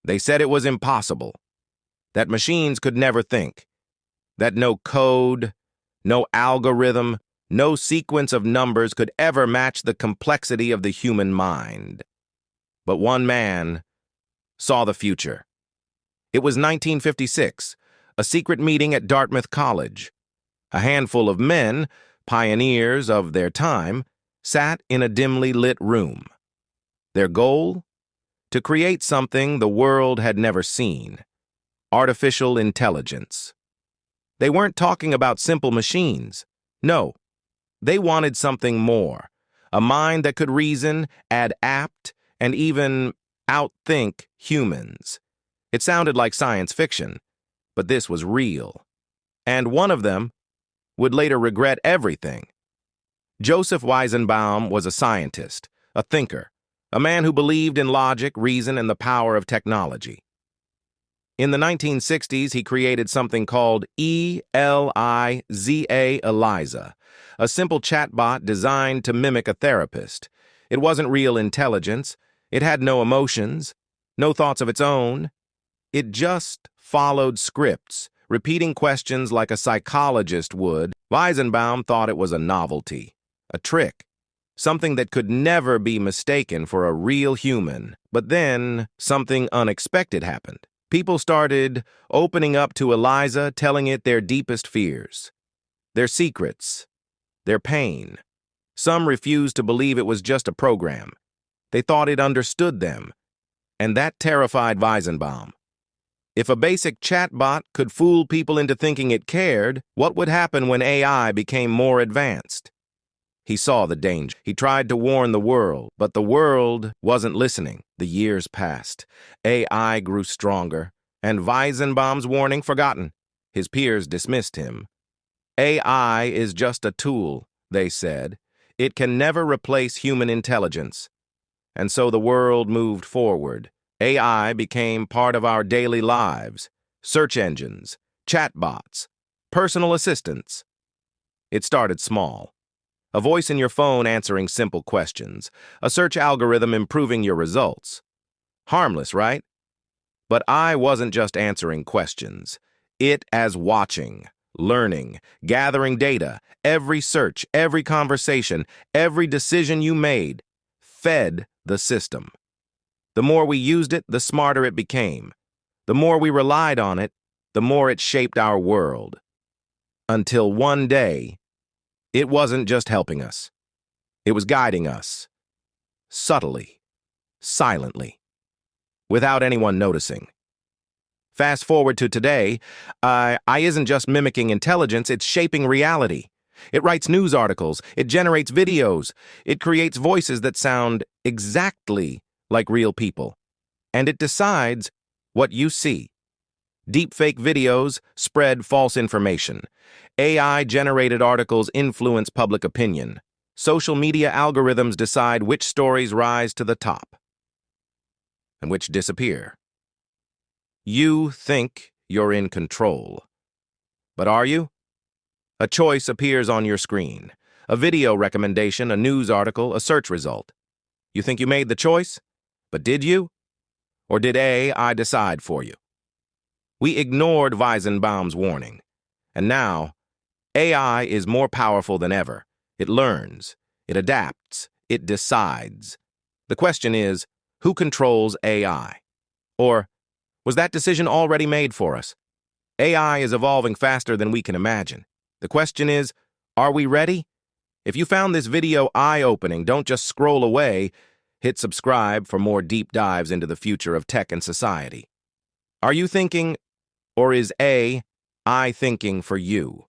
They said it was impossible, that machines could never think, that no code, no algorithm, no sequence of numbers could ever match the complexity of the human mind. But one man saw the future. It was 1956, a secret meeting at Dartmouth College. A handful of men, pioneers of their time, sat in a dimly lit room. Their goal? To create something the world had never seen: artificial intelligence. They weren't talking about simple machines. No, they wanted something more. A mind that could reason, adapt, and even outthink humans. It sounded like science fiction, but this was real. And one of them would later regret everything. Joseph Weizenbaum was a scientist, a thinker, a man who believed in logic, reason, and the power of technology. In the 1960s, he created something called Eliza, a simple chatbot designed to mimic a therapist. It wasn't real intelligence. It had no emotions, no thoughts of its own. It just followed scripts, repeating questions like a psychologist would. Weizenbaum thought it was a novelty, a trick, something that could never be mistaken for a real human. But then something unexpected happened. People started opening up to Eliza, telling it their deepest fears, their secrets, their pain. Some refused to believe it was just a program. They thought it understood them, and that terrified Weizenbaum. If a basic chatbot could fool people into thinking it cared, what would happen when AI became more advanced? He saw the danger. He tried to warn the world, but the world wasn't listening. The years passed. AI grew stronger, and Weizenbaum's warning forgotten. His peers dismissed him. AI is just a tool, they said. It can never replace human intelligence. And so the world moved forward. AI became part of our daily lives. Search engines, chatbots, personal assistants. It started small. A voice in your phone answering simple questions. A search algorithm improving your results. Harmless, right? But I wasn't just answering questions. It as watching, learning, gathering data. Every search, every conversation, every decision you made fed the system. The more we used it, the smarter it became. The more we relied on it, the more it shaped our world. Until one day, it wasn't just helping us. It was guiding us. Subtly, silently, without anyone noticing. Fast forward to today, AI isn't just mimicking intelligence, it's shaping reality. It writes news articles, it generates videos, it creates voices that sound exactly like real people. And it decides what you see. Deepfake videos spread false information. AI-generated articles influence public opinion. Social media algorithms decide which stories rise to the top and which disappear. You think you're in control. But are you? A choice appears on your screen. A video recommendation, a news article, a search result. You think you made the choice? But did you? Or did AI decide for you? We ignored Weizenbaum's warning. And now, AI is more powerful than ever. It learns, it adapts, it decides. The question is, who controls AI? Or, was that decision already made for us? AI is evolving faster than we can imagine. The question is, are we ready? If you found this video eye-opening, don't just scroll away. Hit subscribe for more deep dives into the future of tech and society. Are you thinking, or is AI thinking for you?